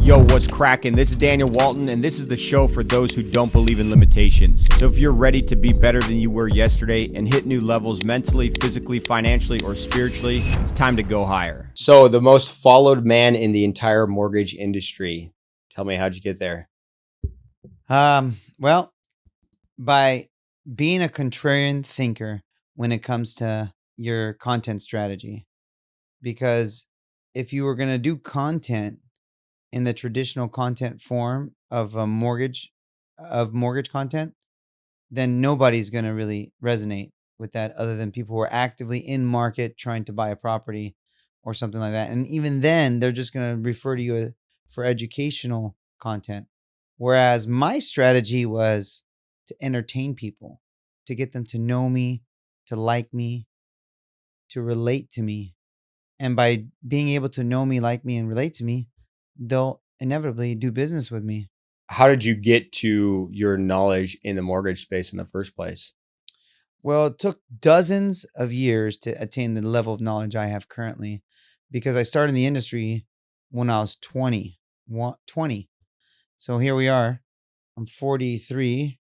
Yo, what's cracking? This is Daniel Walton, and this is the show for those who don't believe in limitations. So if you're ready to be better than you were yesterday and hit new levels mentally, physically, financially, or spiritually, it's time to go higher. So the most followed man in the entire mortgage industry. Tell me, how'd you get there? Well, by being a contrarian thinker when it comes to your content strategy. Because if you were going to do content in the traditional content form of a mortgage content, then nobody's going to really resonate with that other than people who are actively in market trying to buy a property or something like that. And even then, they're just going to refer to you for educational content. Whereas my strategy was to entertain people, to get them to know me, to like me, to relate to me. And by being able to know me, like me, and relate to me, they'll inevitably do business with me. How did you get to your knowledge in the mortgage space in the first place? Well, it took dozens of years to attain the level of knowledge I have currently because I started in the industry when I was 20. So here we are. I'm 43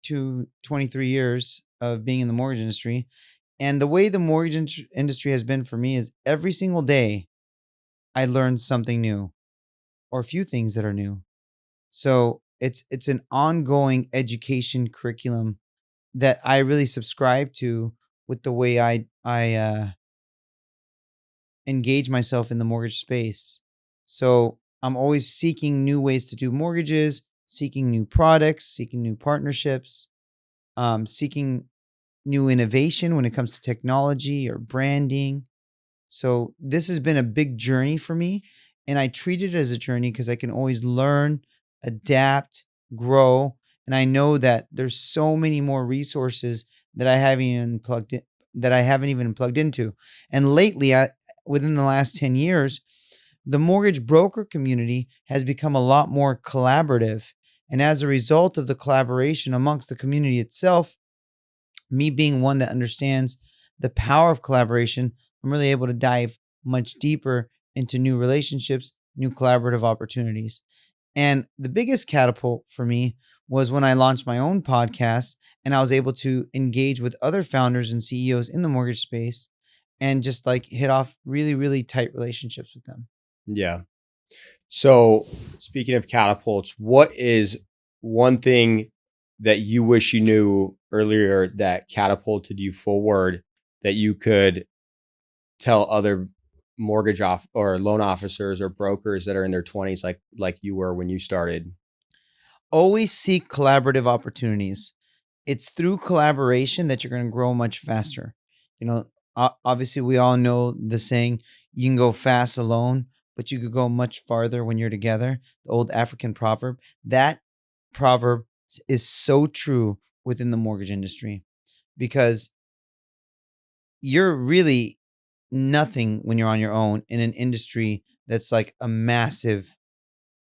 to 23 years of being in the mortgage industry. And the way the mortgage industry has been for me is every single day I learn something new or a few things that are new. So it's an ongoing education curriculum that I really subscribe to with the way I engage myself in the mortgage space. So I'm always seeking new ways to do mortgages, seeking new products, seeking new partnerships, seeking new innovation when it comes to technology or branding. So this has been a big journey for me, and I treat it as a journey because I can always learn, adapt, grow, and I know that there's so many more resources that I haven't even plugged into. And lately, within the last 10 years, the mortgage broker community has become a lot more collaborative. And as a result of the collaboration amongst the community itself, me being one that understands the power of collaboration, I'm really able to dive much deeper into new relationships, new collaborative opportunities. And the biggest catapult for me was when I launched my own podcast and I was able to engage with other founders and CEOs in the mortgage space and just like hit off really, really tight relationships with them. Yeah. So speaking of catapults, what is one thing that you wish you knew earlier that catapulted you forward that you could tell other mortgage or loan officers or brokers that are in their 20s like you were when you started? Always seek collaborative opportunities. It's through collaboration that you're going to grow much faster. You know, obviously we all know the saying, you can go fast alone, but you could go much farther when you're together. The old African proverb. That proverb is so true within the mortgage industry because you're really nothing when you're on your own in an industry that's like a massive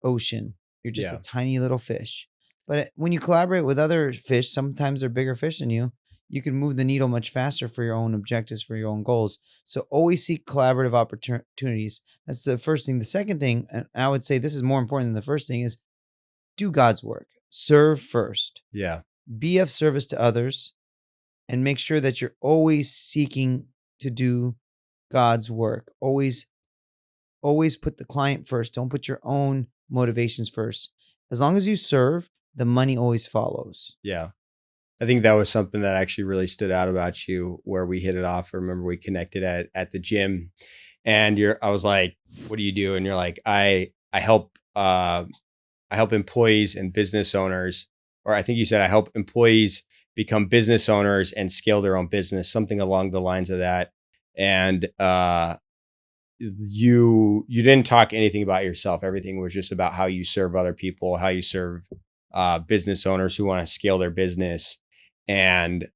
ocean. You're just a tiny little fish. But when you collaborate with other fish, sometimes they're bigger fish than you. You can move the needle much faster for your own objectives, for your own goals. So always seek collaborative opportunities. That's the first thing. The second thing, and I would say this is more important than the first thing, is do God's work. Serve first. Yeah. Be of service to others and make sure that you're always seeking to do God's work. Always put the client first. Don't put your own motivations first. As long as you serve, the money always follows. Yeah. I think that was something that actually really stood out about you where we hit it off. I remember we connected at the gym and I was like, what do you do? And you're like, I help employees and business owners, or I think you said I help employees become business owners and scale their own business, something along the lines of that. And you didn't talk anything about yourself. Everything was just about how you serve other people, how you serve business owners who want to scale their business. And it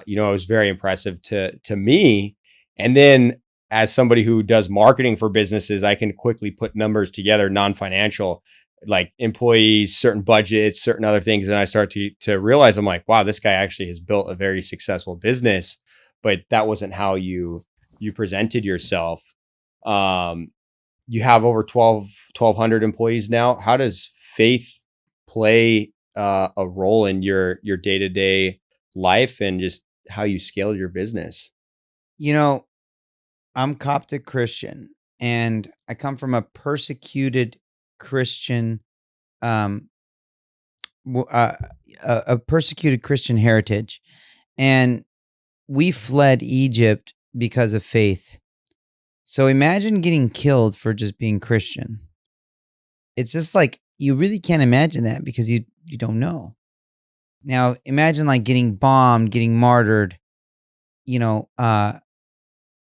was very impressive to me. And then as somebody who does marketing for businesses, I can quickly put numbers together, non-financial, like employees, certain budgets, certain other things. And I start to realize, I'm like, wow, this guy actually has built a very successful business, but that wasn't how you presented yourself. you have over 1,200 employees now. How does faith play a role in your day-to-day life and just how you scale your business? You know, I'm Coptic Christian, and I come from a persecuted Christian, um, w- uh, a persecuted Christian heritage, and we fled Egypt because of faith. So imagine getting killed for just being Christian. It's just like you really can't imagine that because you don't know. Now imagine like getting bombed, getting martyred. You know,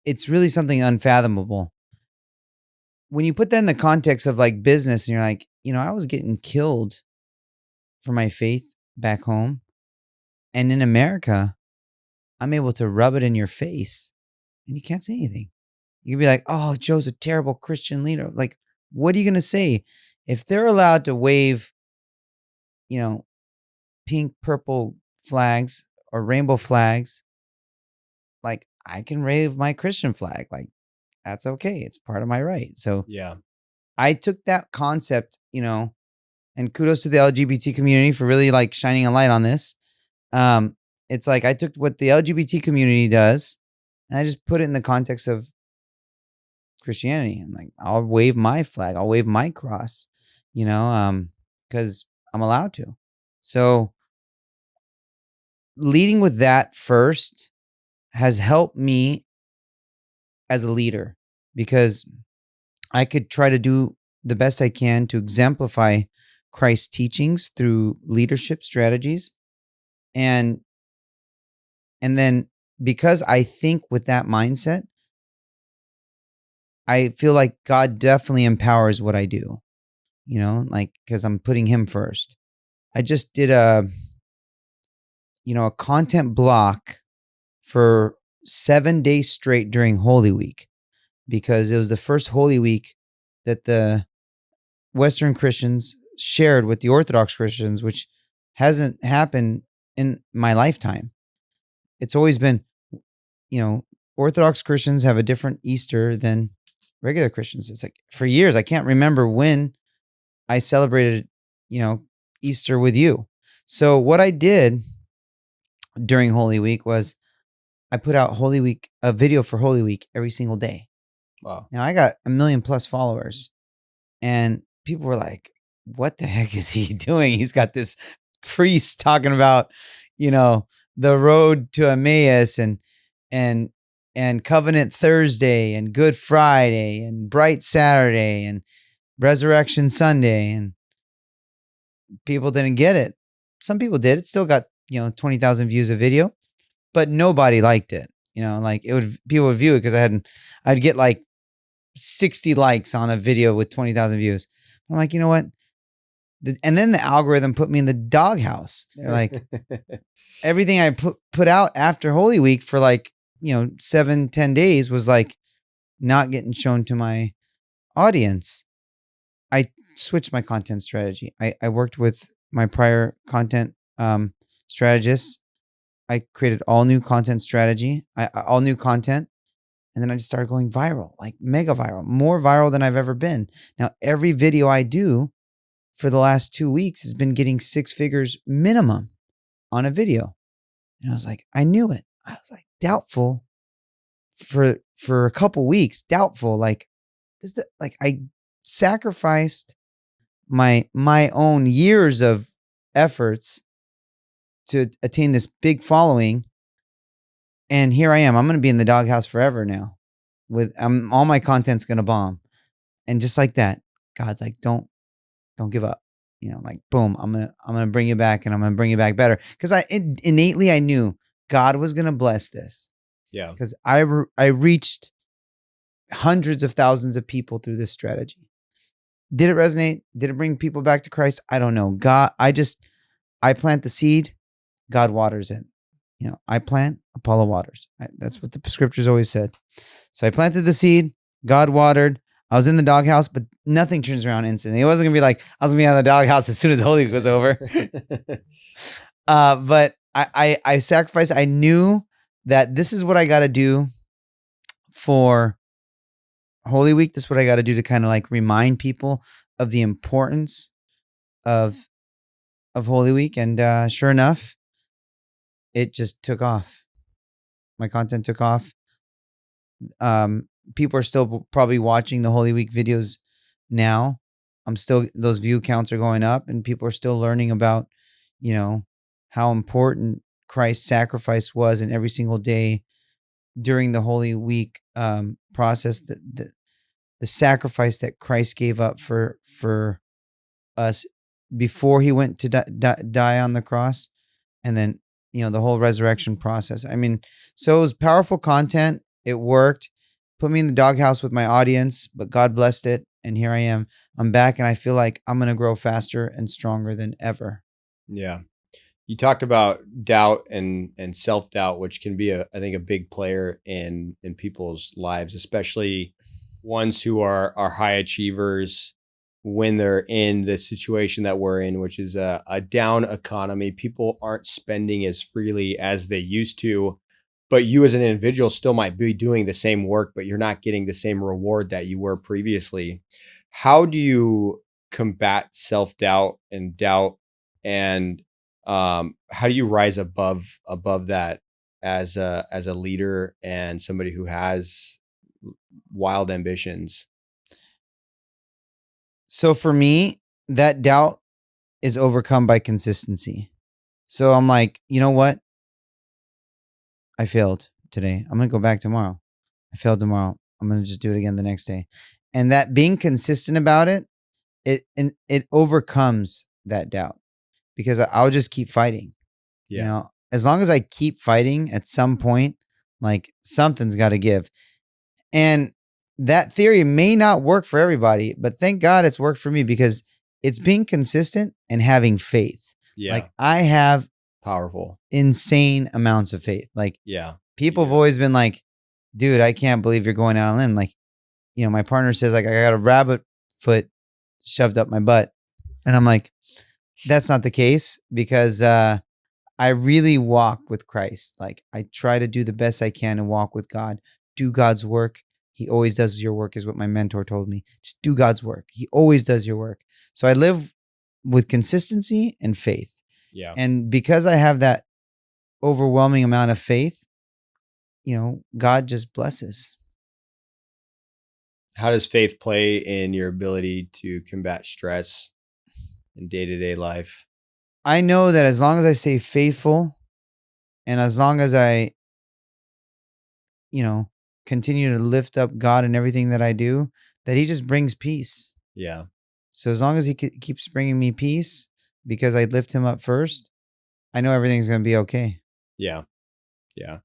it's really something unfathomable. When you put that in the context of like business, and you're like, I was getting killed for my faith back home, and in America, I'm able to rub it in your face, and you can't say anything. You can be like, "Oh, Joe's a terrible Christian leader." Like, what are you gonna say if they're allowed to wave, you know, pink, purple flags or rainbow flags? Like, I can wave my Christian flag. Like, that's okay. It's part of my right. So Yeah. I took that concept, and kudos to the LGBT community for really like shining a light on this. It's like I took what the LGBT community does and I just put it in the context of Christianity. I'm like, I'll wave my flag, I'll wave my cross, because I'm allowed to. So leading with that first has helped me as a leader because I could try to do the best I can to exemplify Christ's teachings through leadership strategies. And then because I think with that mindset, I feel like God definitely empowers what I do, like because I'm putting him first. I just did a content block for 7 days straight during Holy Week because it was the first Holy Week that the Western Christians shared with the Orthodox Christians, which hasn't happened in my lifetime. It's always been, Orthodox Christians have a different Easter than regular Christians. It's like for years, I can't remember when I celebrated, Easter with you. So what I did during Holy Week was I put out a video for Holy Week every single day. Wow. Now I got 1,000,000+ followers and people were like, what the heck is he doing? He's got this priest talking about, the road to Emmaus and and Covenant Thursday and Good Friday and Bright Saturday and Resurrection Sunday, and people didn't get it. Some people did. It still got, 20,000 views a video, but nobody liked it. Like people would view it because I'd get like 60 likes on a video with 20,000 views. I'm like, you know what? And then the algorithm put me in the doghouse. They're like, everything I put out after Holy Week for like, 7-10 days was like not getting shown to my audience. I switched my content strategy. I worked with my prior content strategist. I created all new content strategy, all new content. And then I just started going viral, like mega viral, more viral than I've ever been. Now, every video I do for the last 2 weeks has been getting 6 figures minimum on a video. And I was like, I knew it. I was like, doubtful for a couple weeks, doubtful. Like, I sacrificed my own years of efforts to attain this big following. And here I am. I'm going to be in the doghouse forever now. With all my content's going to bomb. And just like that, God's like, don't give up. Like boom, I'm going to bring you back, and I'm going to bring you back better, cuz innately I knew God was going to bless this. Yeah. Cuz I reached hundreds of thousands of people through this strategy. Did it resonate? Did it bring people back to Christ? I don't know. I plant the seed, God waters it. I plant, Apollo waters. That's what the scriptures always said. So I planted the seed, God watered. I was in the doghouse, but nothing turns around instantly. It wasn't gonna be like I was gonna be out of the doghouse as soon as Holy Week was over. But I sacrificed. I knew that this is what I got to do for Holy Week, this is what I got to do to kind of like remind people of the importance of Holy Week. And sure enough, it just took off. My content took off. People are still probably watching the Holy Week videos now. Those view counts are going up, and people are still learning about, how important Christ's sacrifice was in every single day during the Holy Week process. The sacrifice that Christ gave up for us before he went to die on the cross, and then the whole resurrection process. I mean, so it was powerful content. It worked. Put me in the doghouse with my audience, but God blessed it, and here I am. I'm back, and I feel like I'm going to grow faster and stronger than ever. Yeah. You talked about doubt and self-doubt, which can be I think a big player in people's lives, especially ones who are high achievers when they're in the situation that we're in, which is a down economy. People aren't spending as freely as they used to, but you as an individual still might be doing the same work, but you're not getting the same reward that you were previously. How do you combat self-doubt and doubt, and how do you rise above that as a leader and somebody who has wild ambitions? So for me, that doubt is overcome by consistency. So I'm like, you know what? I failed today. I'm going to go back tomorrow. I failed tomorrow. I'm going to just do it again the next day. And that being consistent about it, it overcomes that doubt, because I'll just keep fighting. Yeah. As long as I keep fighting, at some point, like, something's got to give. And that theory may not work for everybody, but thank God it's worked for me, because it's being consistent and having faith. Yeah. Like, I have Powerful. insane amounts of faith. Like, Yeah. people have always been like, dude, I can't believe you're going out on a limb. Like, my partner says, like, I got a rabbit foot shoved up my butt. And I'm like, that's not the case, because I really walk with Christ. Like, I try to do the best I can and walk with God, do God's work. He always does your work, is what my mentor told me. Just do God's work. He always does your work. So I live with consistency and faith. Yeah. And because I have that overwhelming amount of faith, God just blesses. How does faith play in your ability to combat stress in day-to-day life? I know that as long as I stay faithful, and as long as I, continue to lift up God in everything that I do, that he just brings peace. Yeah. So as long as he keeps bringing me peace, because I lift him up first, I know everything's going to be okay. Yeah. Yeah.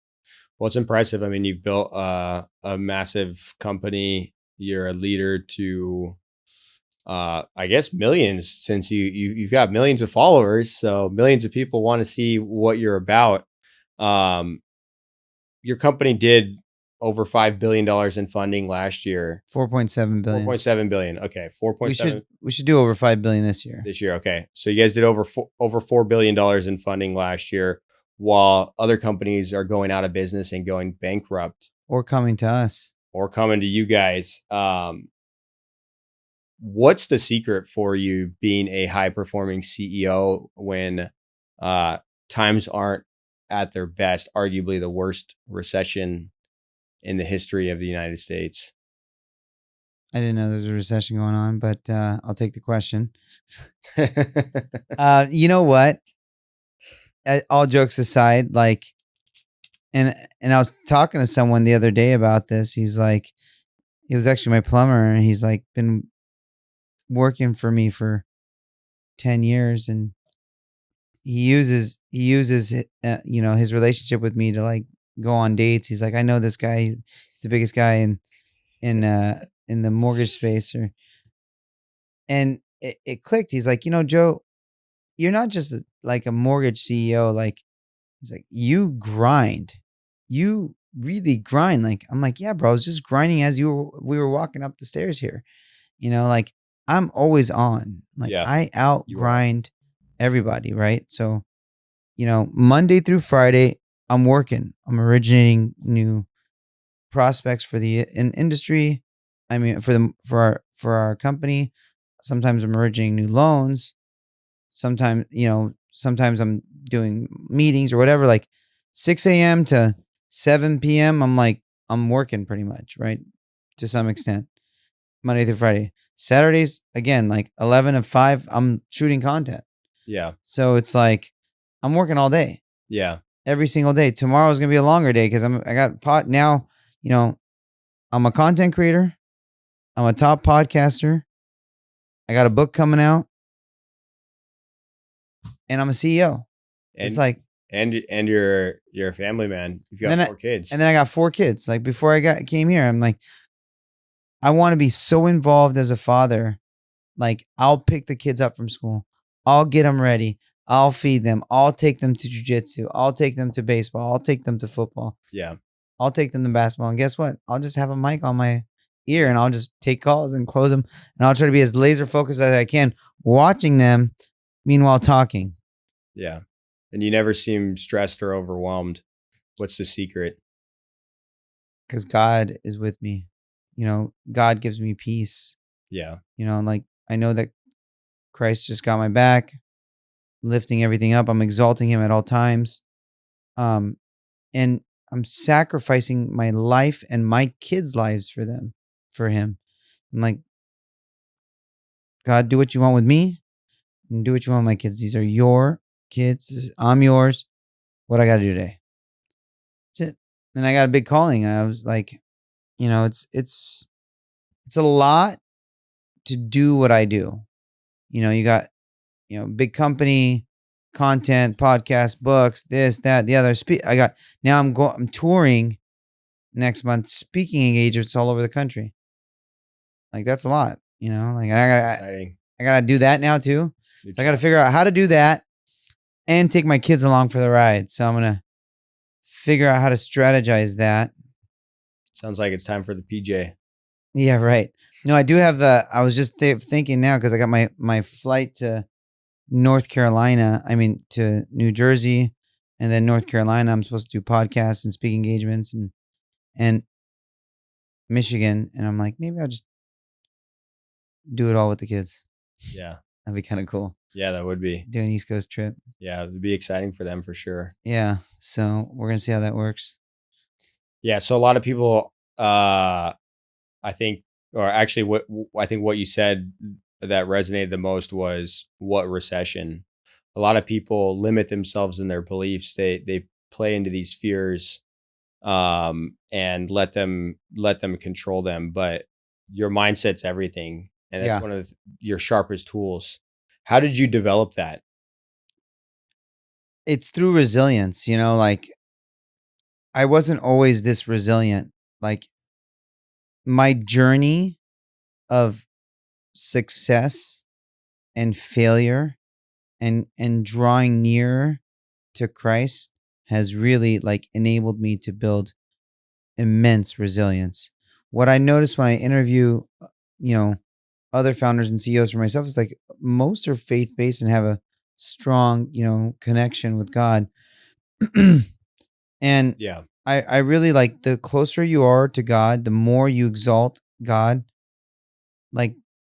Well, it's impressive. I mean, you've built a massive company. You're a leader to, I guess, millions, since you've got millions of followers. So millions of people want to see what you're about. Your company did over $5 billion in funding last year. 4.7 billion. 4.7 billion. Okay. 4.7. We should do over 5 billion this year. This year. Okay. So you guys did over $4 billion in funding last year, while other companies are going out of business and going bankrupt, or coming to us, or coming to you guys. What's the secret for you being a high performing CEO when times aren't at their best, arguably the worst recession in the history of the United States? I didn't know there was a recession going on, but I'll take the question. You know what? All jokes aside, like, and I was talking to someone the other day about this. He's like, he was actually my plumber, and he's like been working for me for 10 years, and he uses his relationship with me to like go on dates. He's like, I know this guy. He's the biggest guy in the mortgage space, and it clicked. He's like, Joe, you're not just like a mortgage CEO. Like, he's like, you grind. You really grind. Like, I'm like, yeah, bro, I was just grinding as we were walking up the stairs here. Like, I'm always on. Like, Yeah, I out grind everybody, right? So, Monday through Friday, I'm working. I'm originating new prospects for the industry. I mean, for our company, sometimes I'm originating new loans. Sometimes I'm doing meetings or whatever. Like 6 a.m. to 7 p.m. I'm working pretty much, right, to some extent, Monday through Friday. Saturdays again, like 11 to 5, I'm shooting content. Yeah. So it's like I'm working all day, Yeah. every single day. Tomorrow's gonna be a longer day because I got pot now. You know, I'm a content creator. I'm a top podcaster. I got a book coming out, and I'm a CEO. It's And like, and you're a family man. You've and got then 4 kids. I got 4 kids. Like before came here, I'm like, I want to be so involved as a father. Like I'll pick the kids up from school. I'll get them ready. I'll feed them. I'll take them to jujitsu. I'll take them to baseball. I'll take them to football. Yeah. I'll take them to basketball. And guess what? I'll just have a mic on my ear and I'll just take calls and close them. And I'll try to be as laser focused as I can watching them, meanwhile talking. Yeah. And you never seem stressed or overwhelmed. What's the secret? Because God is with me. God gives me peace. Yeah. Like I know that Christ just got my back, lifting everything up. I'm exalting him at all times. And I'm sacrificing my life and my kids' lives for him. I'm like, God, do what you want with me and do what you want with my kids. These are your kids. I'm yours. What I got to do today. That's it. And I got a big calling. I was like, it's a lot to do what I do. You got, big company, content, podcast, books, this, that, the other. I'm touring next month, speaking engagements all over the country. Like that's a lot, like Exciting. I got to do that now too. New So I got to chapter. figure out how to do that and take my kids along for the ride. So I'm going to figure out how to strategize that. Sounds like it's time for the PJ. Yeah, right. No, I do have, I was just thinking now because I got my flight to North Carolina, to New Jersey and then North Carolina. I'm supposed to do podcasts and speaking engagements and Michigan. And I'm like, maybe I'll just do it all with the kids. Yeah. That'd be kind of cool. Yeah, that would be. Do an East Coast trip. Yeah, it'd be exciting for them for sure. Yeah. So we're going to see how that works. Yeah. So a lot of people, I think, or actually I think what you said that resonated the most was what recession. A lot of people limit themselves in their beliefs. They play into these fears and let them control them. But your mindset's everything, and that's Yeah. one of your sharpest tools. How did you develop that? It's through resilience, like I wasn't always this resilient. Like my journey of success and failure and drawing nearer to Christ has really like enabled me to build immense resilience. What I noticed when I interview, other founders and CEOs for myself is like most are faith based and have a strong, connection with God. And Yeah. I really like the closer you are to God, the more you exalt God, like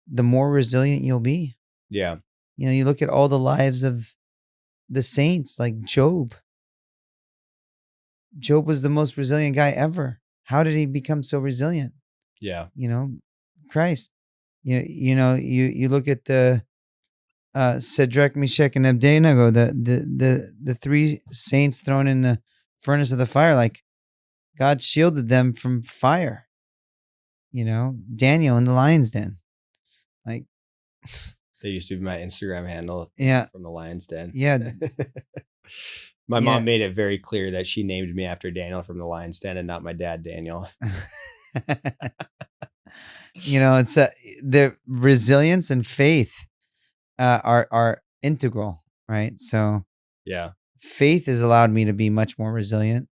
the more resilient you'll be. Yeah. You look at all the lives of the saints, like Job. Job was the most resilient guy ever. How did he become so resilient? Yeah. Christ. You look at the Shadrach, Meshach, and Abednego, the three saints thrown in the furnace of the fire. Like God shielded them from fire. Daniel in the lion's den. Like, They used to be my Instagram handle. yeah, From the Lion's Den. yeah, My yeah. mom made it very clear that she named me after Daniel from the Lion's Den and not my dad, Daniel. It's the resilience and faith are integral, right? So Yeah. faith has allowed me to be much more resilient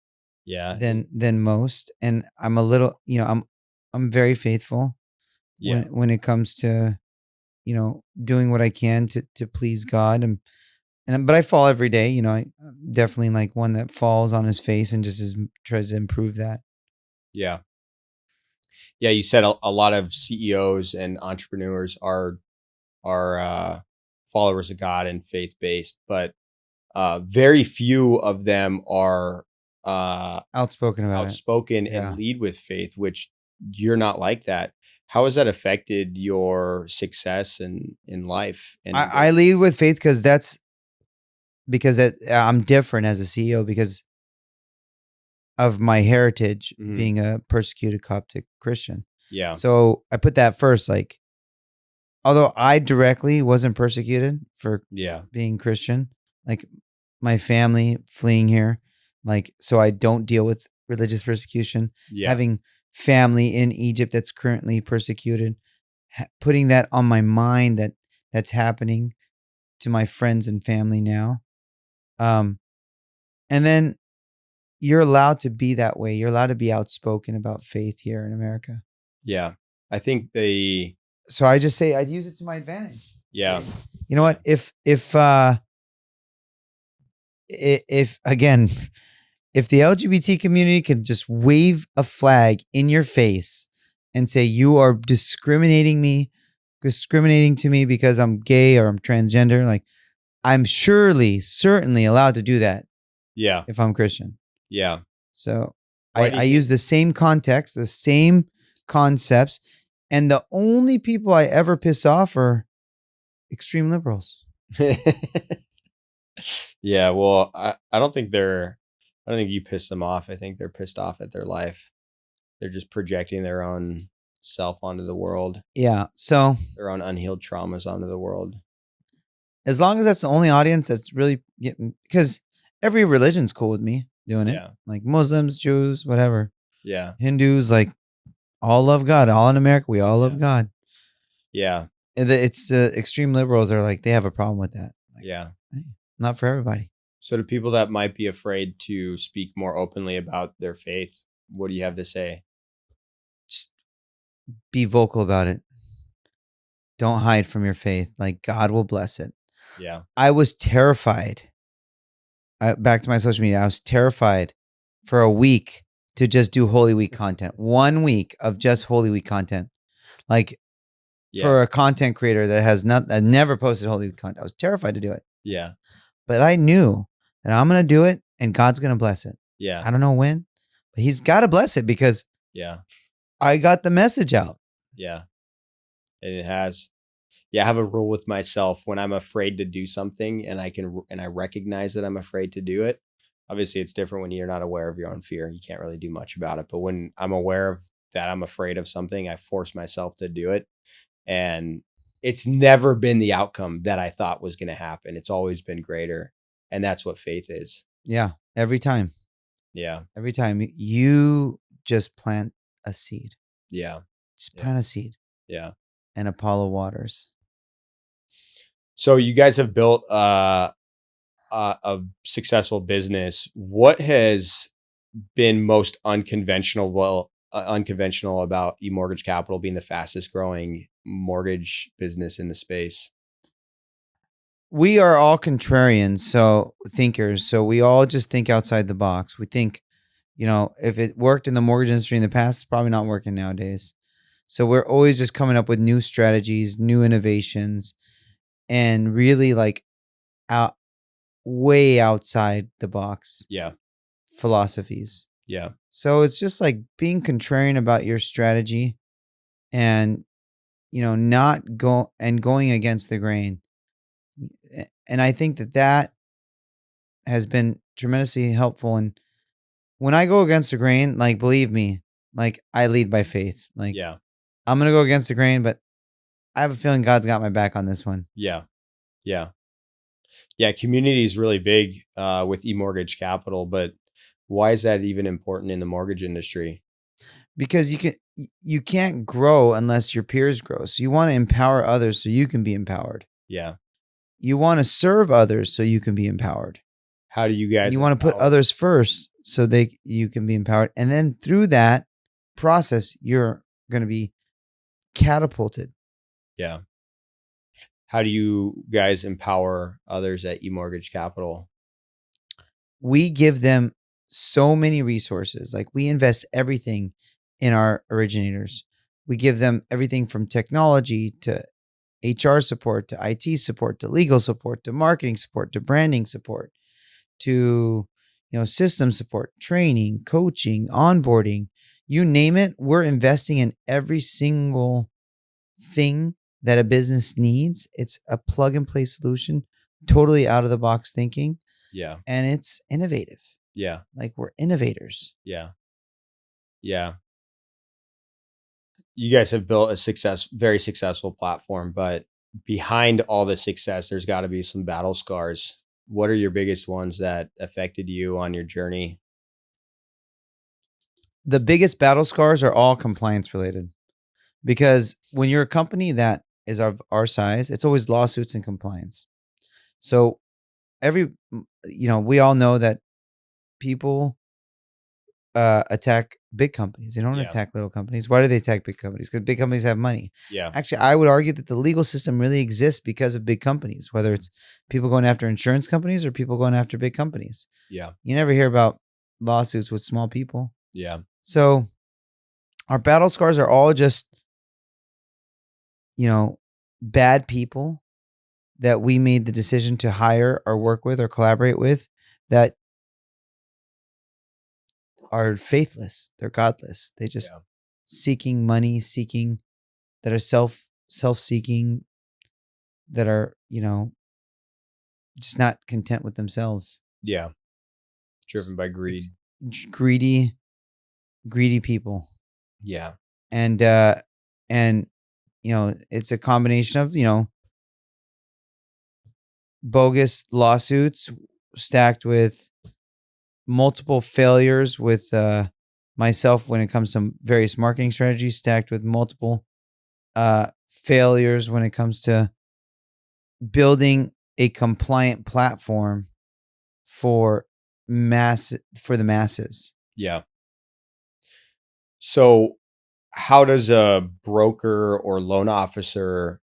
Yeah. than most, and I'm a little, I'm very faithful Yeah. when it comes to doing what I can to please God, but I fall every day. I'm definitely like one that falls on his face and just tries to improve that. Yeah. Yeah, you said a lot of CEOs and entrepreneurs are followers of God and faith based, but very few of them are Outspoken about it. outspoken and Yeah. lead with faith, which you're not like that. How has that affected your success in life and in I lead business? with faith because I'm different as a CEO because of my heritage Mhm. being a persecuted Coptic Christian. Yeah, So I put that first. Like, although I directly wasn't persecuted for yeah, being Christian, like my family fleeing here, like, so I don't deal with religious persecution, yeah, having family in Egypt that's currently persecuted, putting that on my mind that's happening to my friends and family now. Um, and then you're allowed to be that way. You're allowed to be outspoken about faith here in America. yeah. I think the So I just say I'd use it to my advantage. yeah, Say, you know yeah, what? If again, if the LGBT community can just wave a flag in your face and say you are discriminating to me because I'm gay or I'm transgender, like I'm certainly allowed to do that yeah, if I'm Christian. yeah. So Why do I you think? use the same context, the same concepts, and the only people I ever piss off are extreme liberals. Yeah, well, I don't think I don't think you piss them off. I think they're pissed off at their life. They're just projecting their own self onto the world, Yeah. So their own unhealed traumas onto the world. as long as that's the only audience that's really getting, because every religion's cool with me doing it, Yeah, like Muslims, Jews, whatever, yeah, Hindus, like all love God. All in America, we all yeah, love God. yeah, And it's extreme liberals are like they have a problem with that. Like, yeah. hey, not for everybody. So to people that might be afraid to speak more openly about their faith, what do you have to say? Just be vocal about it. Don't hide from your faith. Like God will bless it. Yeah, I was terrified. Back to my social media. I was terrified for a week to just do Holy Week content. 1 week of just Holy Week content. Like yeah, for a content creator that never posted Holy Week content. I was terrified to do it. yeah, But I knew that I'm gonna do it and God's gonna bless it. yeah, I don't know when, but He's gotta bless it because yeah, I got the message out. yeah. And it has. Yeah, I have a rule with myself when I'm afraid to do something and I recognize that I'm afraid to do it. Obviously, it's different when you're not aware of your own fear. You can't really do much about it. But when I'm aware of that I'm afraid of something, I force myself to do it. And it's never been the outcome that I thought was going to happen. It's always been greater. And that's what faith is. Yeah. Every time. Yeah. Every time you just plant a seed. Yeah. Just Yeah. plant a seed Yeah. and Apollo waters. So you guys have built a successful business. What has been most unconventional about eMortgage Capital being the fastest growing mortgage business in the space? We are all contrarians, so thinkers. So we all just think outside the box. We think, if it worked in the mortgage industry in the past, it's probably not working nowadays. So we're always just coming up with new strategies, new innovations, and really like out way outside the box Yeah. philosophies. Yeah. So it's just like being contrarian about your strategy and not going against the grain. And I think that has been tremendously helpful. And when I go against the grain, like believe me, like I lead by faith. Like Yeah. I'm gonna go against the grain, but I have a feeling God's got my back on this one. Yeah. Yeah. Yeah. Community is really big with eMortgage Capital, but why is that even important in the mortgage industry? Because you can't grow unless your peers grow. So you want to empower others so you can be empowered. Yeah. You want to serve others so you can be empowered. How do you And guys you want to put empower? others first so you can be empowered. And then through that process, you're going to be catapulted. Yeah. How do you guys empower others at eMortgage Capital? We give them so many resources. Like we invest everything in our originators. We give them everything from technology to HR support to IT support to legal support to marketing support to branding support to system support, training, coaching, onboarding, you name it. We're investing in every single thing that a business needs. It's a plug and play solution, totally out of the box thinking, Yeah. and it's innovative. Yeah. Like we're innovators. Yeah. Yeah. You guys have built very successful platform, but behind all the success, there's got to be some battle scars. What are your biggest ones that affected you on your journey? The biggest battle scars are all compliance related because when you're a company that is of our size, it's always lawsuits and compliance. So we all know that people attack big companies. They don't Yeah. attack little companies. Why do they attack big companies? Because big companies have money. Yeah. Actually, I would argue that the legal system really exists because of big companies, whether it's people going after insurance companies or people going after big companies. Yeah. You never hear about lawsuits with small people. Yeah. So our battle scars are all just, bad people that we made the decision to hire or work with or collaborate with that are faithless. They're godless. They just seeking money, that are self-seeking, that are, just not content with themselves. Yeah. Driven by greed. Greedy people. Yeah. And it's a combination of, bogus lawsuits stacked with multiple failures with myself when it comes to various marketing strategies, stacked with multiple failures when it comes to building a compliant platform for the masses. Yeah. So how does a broker or loan officer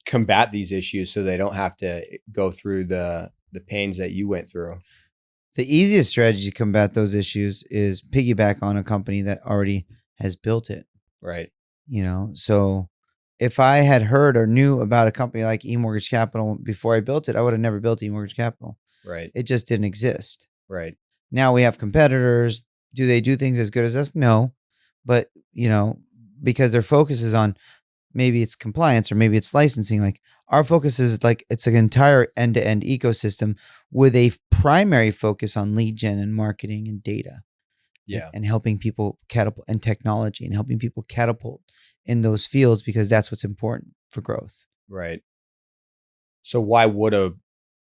combat these issues so they don't have to go through the pains that you went through? The easiest strategy to combat those issues is piggyback on a company that already has built it. Right. So if I had heard or knew about a company like eMortgage Capital before I built it, I would have never built eMortgage Capital. Right. It just didn't exist. Right. Now we have competitors. Do they do things as good as us? No. But, because their focus is on maybe it's compliance or maybe it's licensing. Like our focus is like it's an entire end-to-end ecosystem with a primary focus on lead gen and marketing and data. Yeah. And helping people catapult and technology and helping people catapult in those fields because that's what's important for growth. Right. So why would a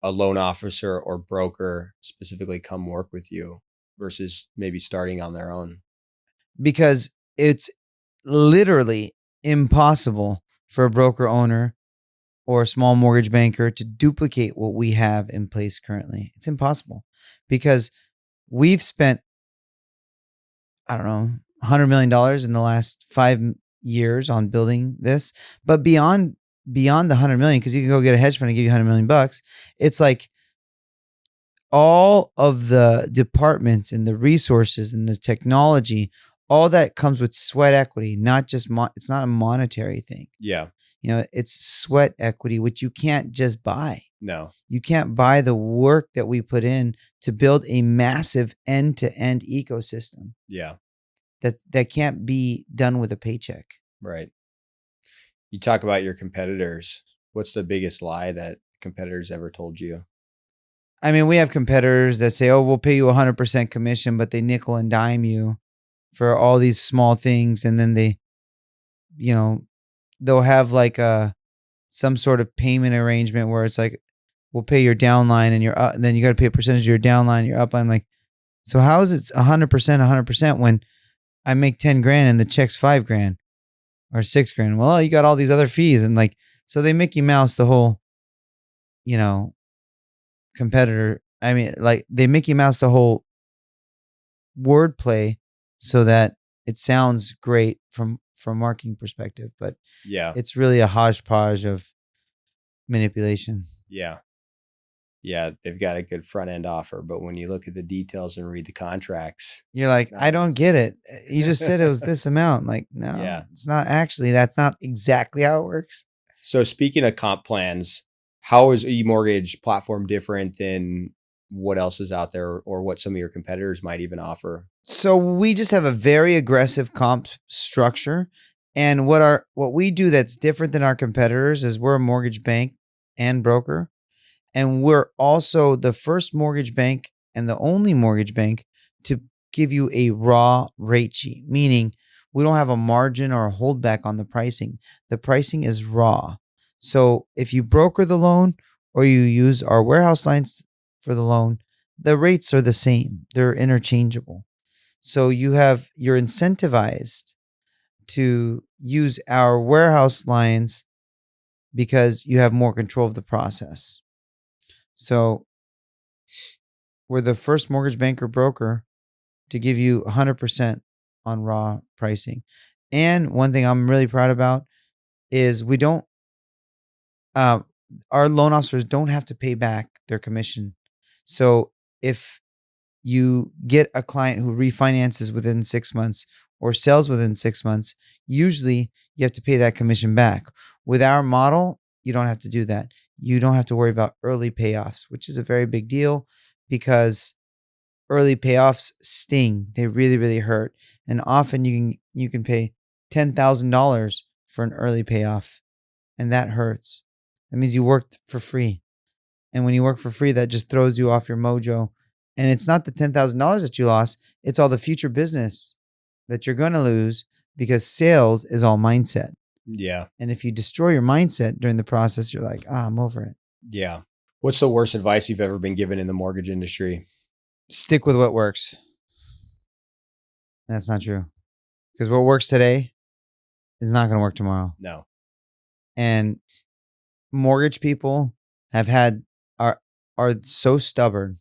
loan officer or broker specifically come work with you versus maybe starting on their own? Because it's literally impossible for a broker owner or a small mortgage banker to duplicate what we have in place currently. It's impossible because we've spent, I don't know, $100 million in the last 5 years on building this. But beyond the 100 million, because you can go get a hedge fund and give you 100 million bucks, it's like all of the departments and the resources and the technology, all that comes with sweat equity, not just it's not a monetary thing. Yeah. It's sweat equity, which you can't just buy. No. You can't buy the work that we put in to build a massive end-to-end ecosystem. Yeah. That can't be done with a paycheck. Right. You talk about your competitors. What's the biggest lie that competitors ever told you? I mean, we have competitors that say, "Oh, we'll pay you 100% commission," but they nickel and dime you for all these small things, and then they, they'll have like some sort of payment arrangement where it's like, "We'll pay your downline, and and then you got to pay a percentage of your downline, your upline." Like, so how is it 100% when I make 10 grand and the check's 5 grand or 6 grand? Well, you got all these other fees, and like, so they Mickey Mouse the whole, competitor. I mean, like they Mickey Mouse the whole wordplay so that it sounds great from a marketing perspective, but Yeah. it's really a hodgepodge of manipulation. Yeah. Yeah, they've got a good front end offer, but when you look at the details and read the contracts, You're like, I don't nice. get it. You just said it was this amount. Like, no, Yeah. it's not actually. That's not exactly how it works. So speaking of comp plans, how is eMortgage platform different than what else is out there or what some of your competitors might even offer? So we just have a very aggressive comp structure. And what we do that's different than our competitors is we're a mortgage bank and broker. And we're also the first mortgage bank and the only mortgage bank to give you a raw rate sheet, meaning we don't have a margin or a holdback on the pricing. The pricing is raw. So if you broker the loan or you use our warehouse lines for the loan, the rates are the same. They're interchangeable. So you're incentivized to use our warehouse lines because you have more control of the process. So we're the first mortgage banker broker to give you 100% on raw pricing. And one thing I'm really proud about is we don't, uh, our loan officers don't have to pay back their commission. So if you get a client who refinances within 6 months or sells within 6 months, usually you have to pay that commission back. With our model, you don't have to do that. You don't have to worry about early payoffs, which is a very big deal because early payoffs sting. They really, really hurt. And often you can pay $10,000 for an early payoff, and that hurts. That means you worked for free. And when you work for free, that just throws you off your mojo. And it's not the $10,000 that you lost, it's all the future business that you're going to lose because sales is all mindset. Yeah. And if you destroy your mindset during the process, you're like, I'm over it. Yeah. What's the worst advice you've ever been given in the mortgage industry? Stick with what works. That's not true. Because what works today is not going to work tomorrow. No. And mortgage people are so stubborn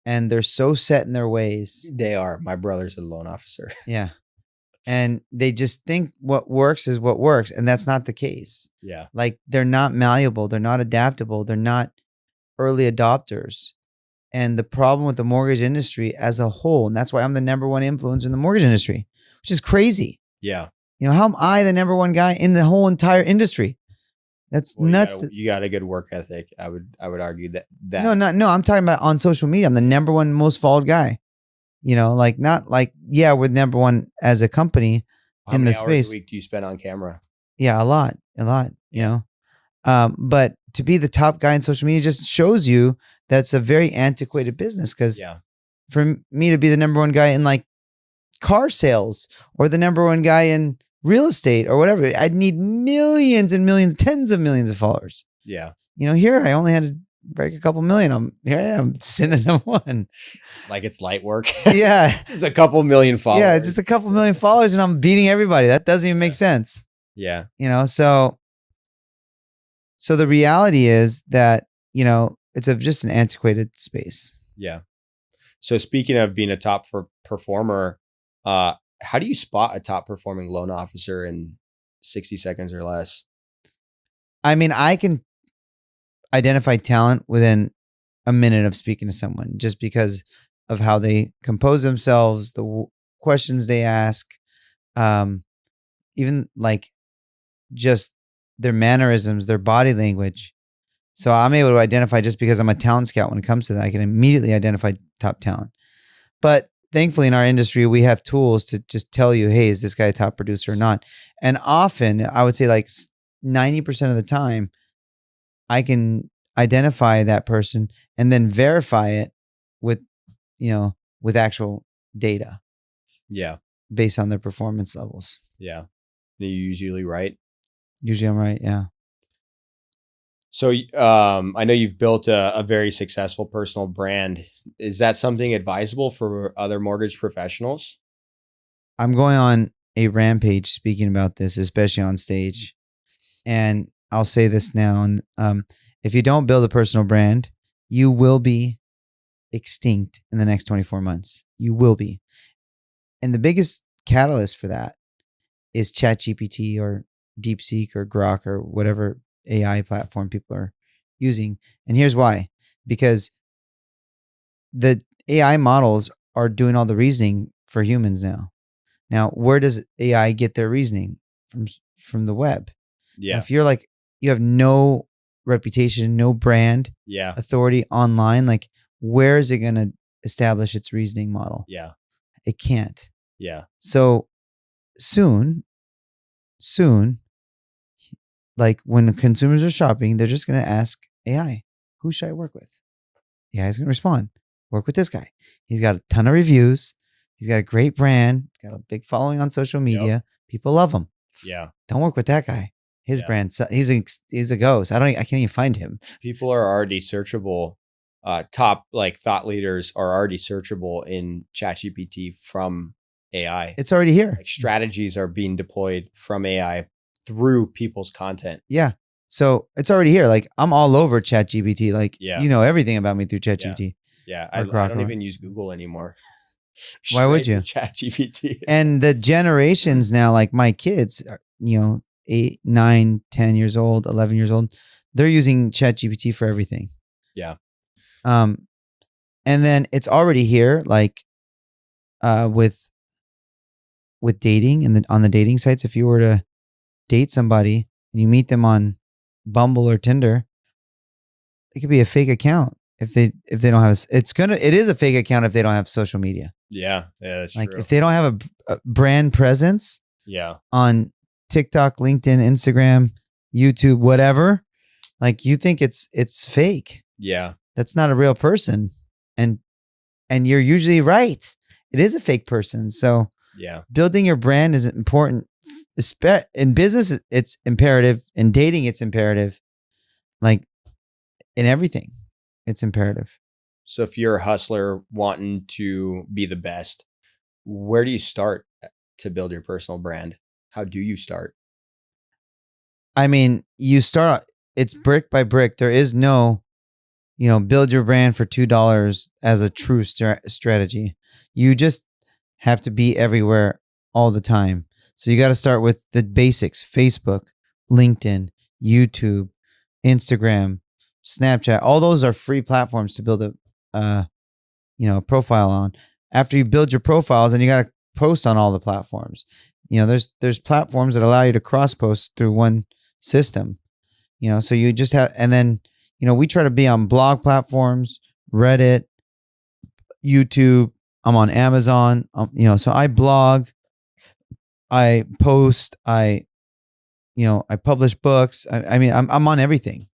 and they're so set in their ways. They are. My brother's a loan officer. Yeah. And they just think what works is what works. And that's not the case. Yeah. Like they're not malleable. They're not adaptable. They're not early adopters. And the problem with the mortgage industry as a whole, and that's why I'm the number one influencer in the mortgage industry, which is crazy. Yeah. You know, how am I the number one guy in the whole entire industry? That's nuts. You got a good work ethic. I would argue that. No, I'm talking about on social media. I'm the number one most followed guy. You know, like not like, yeah, we're number one as a company in the How many hours space. a week do you spend on camera? Yeah, a lot, you know. But to be the top guy in social media just shows you that's a very antiquated business. Because for me to be the number one guy in like car sales or the number one guy in real estate or whatever, I'd need millions and millions, tens of millions of followers. Yeah. You know, here I only had to break a couple million. I'm sitting at number one. Like it's light work. Yeah. Just a couple million followers. Yeah, just a couple million followers and I'm beating everybody. That doesn't even make sense. Yeah. You know, so the reality is that, you know, it's just an antiquated space. Yeah. So speaking of being a top performer, how do you spot a top performing loan officer in 60 seconds or less? I mean, I can identify talent within a minute of speaking to someone just because of how they compose themselves, the questions they ask, even like just their mannerisms, their body language. So I'm able to identify just because I'm a talent scout when it comes to that. I can immediately identify top talent. But thankfully in our industry, we have tools to just tell you, hey, is this guy a top producer or not? And often I would say like 90% of the time, I can identify that person and then verify it with, you know, with actual data. Yeah. Based on their performance levels. Yeah. Are you usually right? Usually I'm right. Yeah. So I know you've built a very successful personal brand. Is that something advisable for other mortgage professionals? I'm going on a rampage speaking about this, especially on stage. And I'll say this now. And if you don't build a personal brand, you will be extinct in the next 24 months. You will be. And the biggest catalyst for that is ChatGPT or DeepSeek or Grok or whatever AI platform people are using. And here's why. because the AI models are doing all the reasoning for humans now. Now, where does AI get their reasoning from the web? Now, Yeah. if you're like you have no reputation, no brand Yeah. authority online, like where is it going to establish its reasoning model? Yeah. It can't. Yeah. So soon, like when consumers are shopping, they're just going to ask AI, who should I work with? AI is going to respond, work with this guy. He's got a ton of reviews. He's got a great brand, got a big following on social media. Yep. People love him. Yeah. Don't work with that guy. His Yeah. brand, he's a ghost. I can't even find him. People are already searchable. Top like thought leaders are already searchable in ChatGPT from AI. It's already here. Like strategies are being deployed from AI through people's content. Yeah. So it's already here. Like I'm all over ChatGPT. Like you know everything about me through ChatGPT. Yeah. I don't even use Google anymore. Why would you? ChatGPT. And the generations now, like my kids, are, 8, 9, 10 years old, 11 years old, they're using ChatGPT for everything. Yeah. And then it's already here, like with dating and on the dating sites. If you were to date somebody and you meet them on Bumble or Tinder, it could be a fake account if they don't have. It is a fake account if they don't have social media. Yeah, that's like true. If they don't have a brand presence. Yeah. On TikTok, LinkedIn, Instagram, YouTube, whatever, like you think it's fake. Yeah. That's not a real person. And you're usually right. It is a fake person. So yeah, building your brand is important. In business, it's imperative. In dating, it's imperative. Like in everything, it's imperative. So if you're a hustler wanting to be the best, where do you start to build your personal brand? How do you start? I mean, you start, it's brick by brick. There is no, build your brand for $2 as a true strategy. You just have to be everywhere all the time. So you got to start with the basics: Facebook, LinkedIn, YouTube, Instagram, Snapchat. All those are free platforms to build a profile on. After you build your profiles, and you got to post on all the platforms. There's platforms that allow you to cross post through one system. So you just have, and then we try to be on blog platforms, Reddit, YouTube. I'm on Amazon. So I blog, I post, I publish books. I mean, I'm on everything,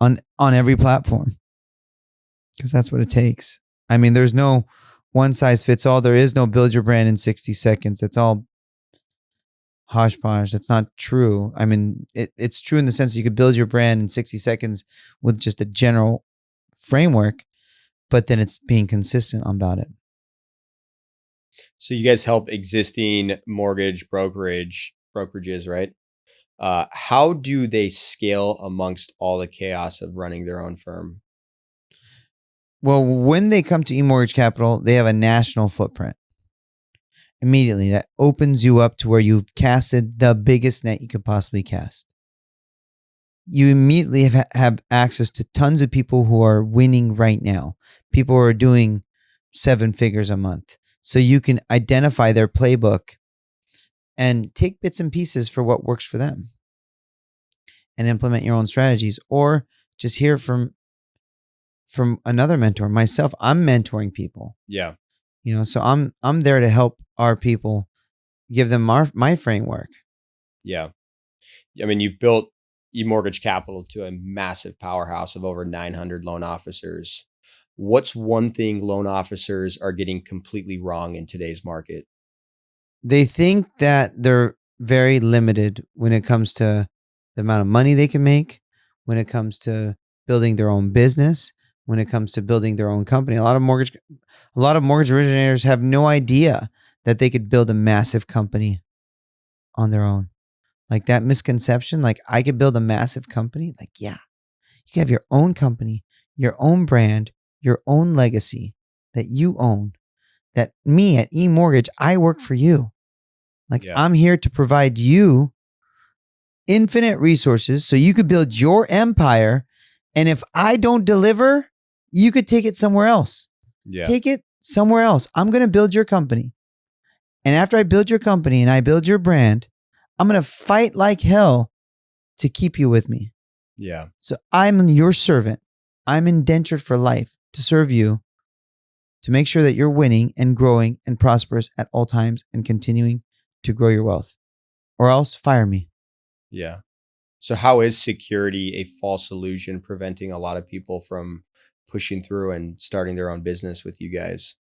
on every platform, because that's what it takes. I mean, there's no one size fits all. There is no build your brand in 60 seconds. It's all hodgepodge. That's not true. I mean, it's true in the sense that you could build your brand in 60 seconds with just a general framework, but then it's being consistent about it. So you guys help existing mortgage brokerages, right? How do they scale amongst all the chaos of running their own firm? Well, when they come to eMortgage Capital, they have a national footprint. Immediately, that opens you up to where you've casted the biggest net you could possibly cast. You immediately have access to tons of people who are winning right now. People who are doing 7 figures a month. So you can identify their playbook and take bits and pieces for what works for them and implement your own strategies, or just hear from another mentor. Myself, I'm mentoring people. Yeah. So I'm there to help our people, give them my framework. Yeah. I mean, you've built eMortgage Capital to a massive powerhouse of over 900 loan officers. What's one thing loan officers are getting completely wrong in today's market? They think that they're very limited when it comes to the amount of money they can make, when it comes to building their own business, when it comes to building their own company. A lot of mortgage originators have no idea that they could build a massive company on their own. Like that misconception, like I could build a massive company. Like, yeah, you can have your own company, your own brand, your own legacy that you own. That me at eMortgage, I work for you. Like I'm here to provide you infinite resources so you could build your empire. And if I don't deliver, You could take it somewhere else. Yeah. Take it somewhere else. I'm going to build your company. And after I build your company and I build your brand, I'm going to fight like hell to keep you with me. Yeah. So I'm your servant. I'm indentured for life to serve you, to make sure that you're winning and growing and prosperous at all times and continuing to grow your wealth. Or else fire me. Yeah. So how is security a false illusion preventing a lot of people from pushing through and starting their own business with you guys?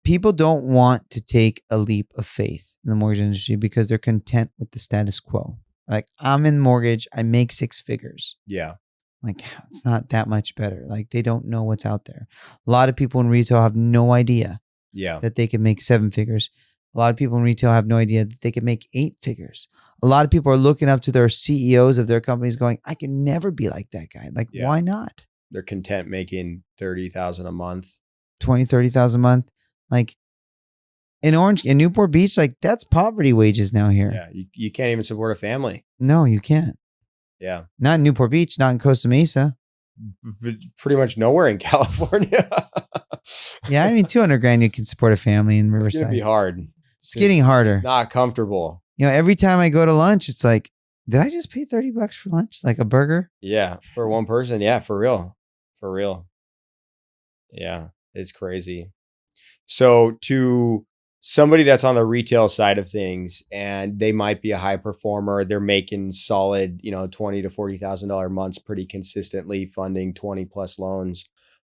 People don't want to take a leap of faith in the mortgage industry because they're content with the status quo. Like, I'm in mortgage, I make 6 figures. Yeah. Like, it's not that much better. Like, they don't know what's out there. A lot of people in retail have no idea Yeah. that they can make 7 figures. A lot of people in retail have no idea that they can make 8 figures. A lot of people are looking up to their CEOs of their companies going, I can never be like that guy. Like, Yeah. why not? They're content making 30,000 a month. 20, 30,000 a month. Like, in Newport Beach, like, that's poverty wages now here. Yeah. You can't even support a family. No, you can't. Yeah. Not in Newport Beach, not in Costa Mesa. Pretty much nowhere in California. Yeah, I mean, 200 grand, you can support a family in It's Riverside. going to be hard. It's getting harder. It's not comfortable. You know, every time I go to lunch, it's like, did I just pay $30 for lunch? Like a burger? Yeah. For one person. Yeah. For real. For real. Yeah. It's crazy. So to somebody that's on the retail side of things and they might be a high performer, they're making solid, $20,000 to $40,000 months pretty consistently, funding 20 plus loans.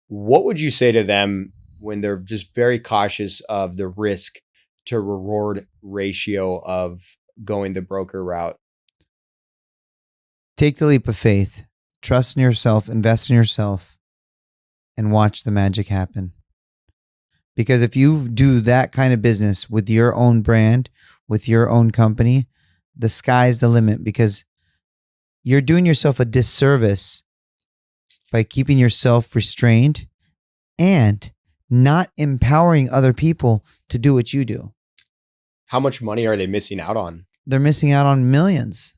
What would you say to them when they're just very cautious of the risk to reward ratio of going the broker route? Take the leap of faith. Trust in yourself, invest in yourself, and watch the magic happen. Because if you do that kind of business with your own brand, with your own company, the sky's the limit, because you're doing yourself a disservice by keeping yourself restrained and not empowering other people to do what you do. How much money are they missing out on? They're missing out on millions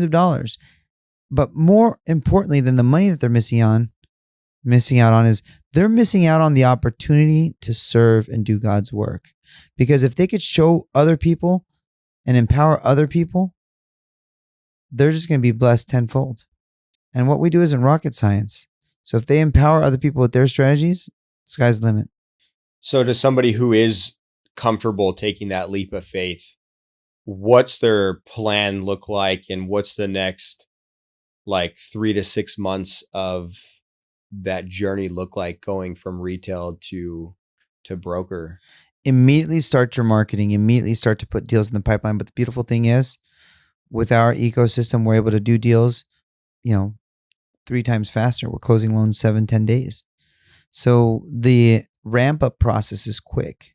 of dollars. But more importantly than the money that they're missing out on is they're missing out on the opportunity to serve and do God's work. Because if they could show other people and empower other people, they're just going to be blessed tenfold. And what we do isn't rocket science. So if they empower other people with their strategies, sky's the limit. So to somebody who is comfortable taking that leap of faith, what's their plan look like? And what's the next 3 to 6 months of that journey look like going from retail to broker? Immediately start your marketing, immediately start to put deals in the pipeline. But the beautiful thing is, with our ecosystem, we're able to do deals, 3 times faster. We're closing loans 7-10 days. So the ramp up process is quick.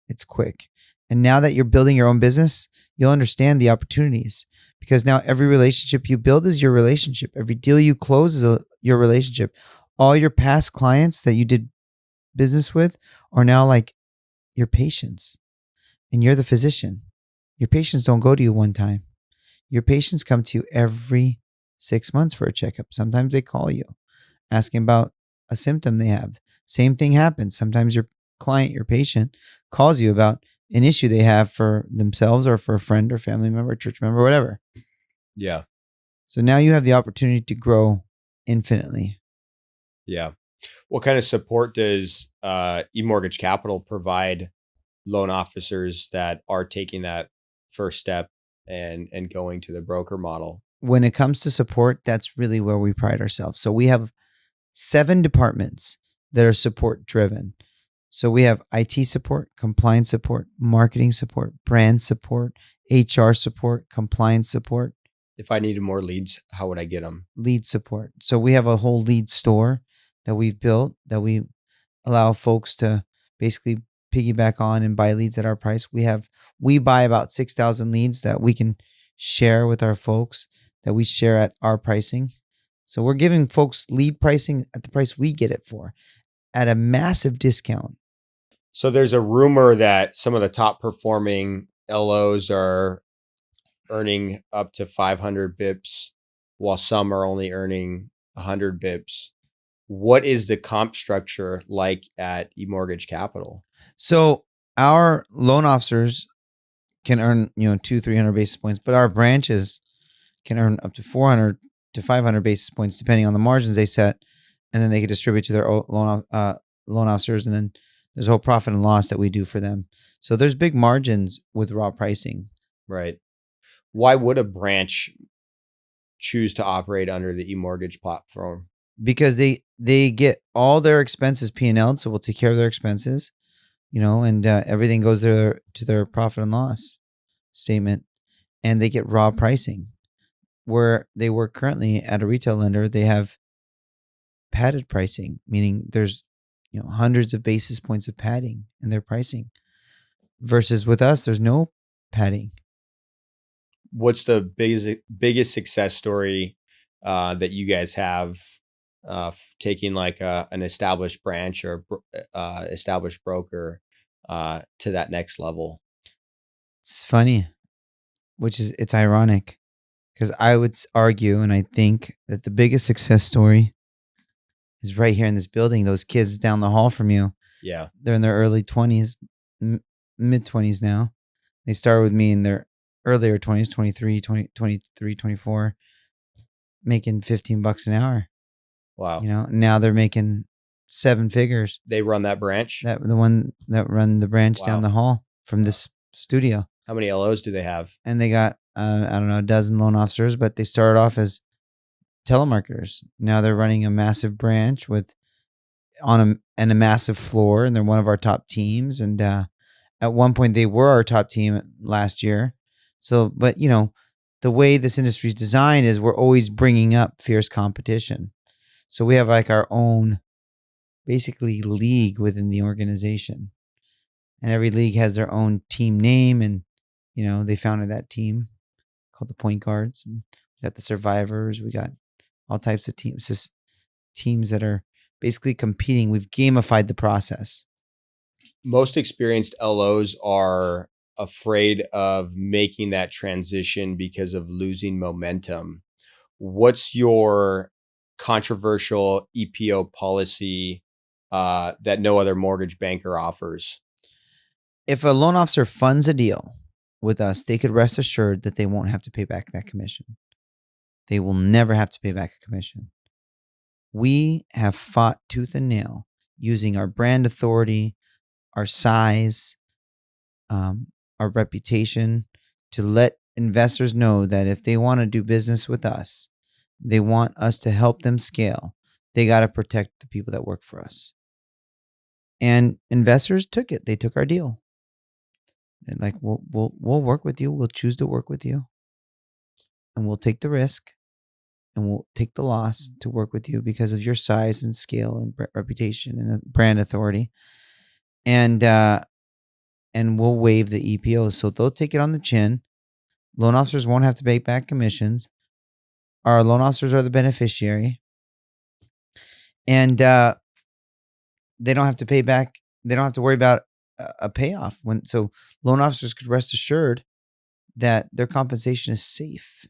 It's quick. And now that you're building your own business, you'll understand the opportunities, because now every relationship you build is your relationship. Every deal you close is your relationship. All your past clients that you did business with are now like your patients, and you're the physician. Your patients don't go to you one time. Your patients come to you every 6 months for a checkup. Sometimes they call you asking about a symptom they have. Same thing happens. Sometimes your client, your patient, calls you about an issue they have for themselves or for a friend or family member, church member, whatever. Yeah. So now you have the opportunity to grow infinitely. Yeah. What kind of support does eMortgage Capital provide loan officers that are taking that first step and going to the broker model? When it comes to support, that's really where we pride ourselves. So we have 7 departments that are support driven. So we have IT support, compliance support, marketing support, brand support, HR support, compliance support. If I needed more leads, how would I get them? Lead support. So we have a whole lead store that we've built that we allow folks to basically piggyback on and buy leads at our price. We buy about 6,000 leads that we can share with our folks, that we share at our pricing. So we're giving folks lead pricing at the price we get it for, at a massive discount. So there's a rumor that some of the top performing LOs are earning up to 500 bips, while some are only earning 100 bips. What is the comp structure like at eMortgage Capital? So our loan officers can earn, 200-300 basis points, but our branches can earn up to 400 to 500 basis points depending on the margins they set, and then they can distribute to their loan officers, and then there's a whole profit and loss that we do for them. So there's big margins with raw pricing. Right. Why would a branch choose to operate under the eMortgage platform? Because they get all their expenses P&L'd, so we'll take care of their expenses, and everything goes to their profit and loss statement, and they get raw pricing. Where they work currently at a retail lender, they have padded pricing, meaning there's hundreds of basis points of padding in their pricing. Versus with us, there's no padding. What's the biggest success story that you guys have taking like an established branch or established broker to that next level? It's funny, it's ironic, because I would argue, and I think that the biggest success story is right here in this building. Those kids down the hall from you, Yeah. they're in their early 20s, mid 20s now. They started with me in their earlier 20s, 23, 24, making $15 an hour. Wow. Now they're making 7 figures. They run that branch? The one that run the branch Wow. down the hall from this studio. How many LOs do they have? And they got, I don't know, a dozen loan officers, but they started off as telemarketers. Now they're running a massive branch and a massive floor, and they're one of our top teams. And at one point they were our top team last year. So, but the way this industry is designed is we're always bringing up fierce competition. So we have like our own, basically, league within the organization, and every league has their own team name. And they founded that team called the Point Guards, and we got the Survivors. We got all types of teams, just teams that are basically competing. We've gamified the process. Most experienced LOs are afraid of making that transition because of losing momentum. What's your controversial EPO policy that no other mortgage banker offers? If a loan officer funds a deal with us, they could rest assured that they won't have to pay back that commission. They will never have to pay back a commission. We have fought tooth and nail using our brand authority, our size, our reputation to let investors know that if they want to do business with us, they want us to help them scale, they got to protect the people that work for us. And investors took it. They took our deal. They're like, we'll work with you. We'll choose to work with you, and we'll take the risk, and we'll take the loss to work with you because of your size and scale and reputation and brand authority. And we'll waive the EPO. So they'll take it on the chin. Loan officers won't have to pay back commissions. Our loan officers are the beneficiary. And they don't have to pay back. They don't have to worry about a payoff. So loan officers could rest assured that their compensation is safe.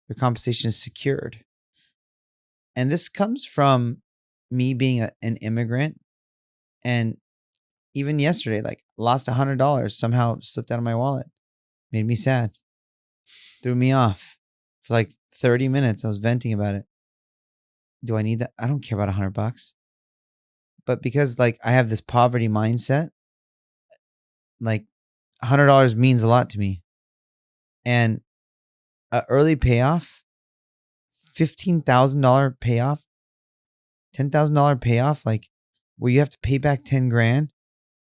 Their compensation is secured. And this comes from me being an immigrant. And even yesterday, like, lost $100, somehow slipped out of my wallet. Made me sad. Threw me off. For like 30 minutes, I was venting about it. Do I need that? I don't care about $100. But because, like, I have this poverty mindset, like, $100 means a lot to me. And an early payoff, $15,000 payoff, $10,000 payoff, like, where you have to pay back 10 grand,